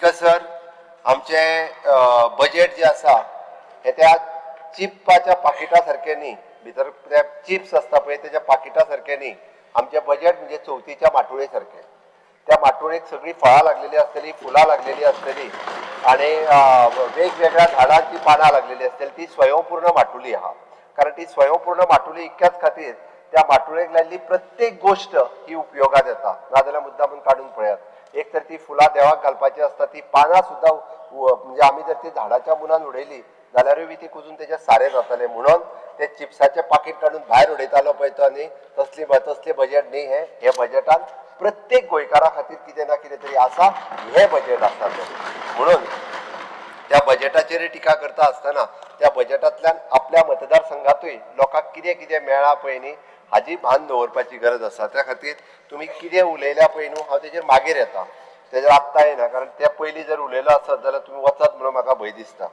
Sir आमचे budget जे आसा हे त्या चिप्पाच्या पाकिटा सारखे न्ही, भितर ते चिप्स असता पळय तेच्या पाकिटा सारखे न्ही. आमचे बजेट म्हणजे चवथीच्या माटोळे सारखे. त्या माटोळेक सगळी फळां लागलेली आसतली, फुलां लागलेली आसतली आणि वेगवेगळ्या झाडांची पानां लागलेली आसतली. ती स्वयंपूर्ण माटोळी आहा. कारण ती स्वयंपूर्ण माटोळी इतक्याच खातीर त्या माटोळेक लायल्ली प्रत्येक गोष्ट ही उपयोगात येता. नाजाल्यार मुद्दामून काडून पळयात. एक तर ती फुलां देवाक घालपाची असता, ती पानां सुद्दां म्हणजे आमी जर ती झाडाच्या मुनान उडयली जाल्यारूय ती कुजून तेजे सारें जातले. म्हणून ते चिप्साचे पाकीट काडून भायर उडयतालो पळय तो न्ही, तसले बजेट न्ही हे बजेटान प्रत्येक गोंयकारा खातीर कितें ना कितें तरी आसा. हे बजेट आसा ते. म्हणून त्या बजेटाचेर टिका करता आसतना त्या बजेटांतल्यान आपल्या मतदारसंघातूय लोकांक कितें कितें मेळ्ळा पळय न्ही हाजी भान दवरपाची गरज आसा. त्या खातीर तुमी कितें उलयल्या पळय न्हू हांव तेजेर मागीर येता. तेजेर आत्तां येना, कारण ते पयलीं जर उलयलो आसत जाल्यार तुमी वचत म्हणून म्हाका भंय दिसता.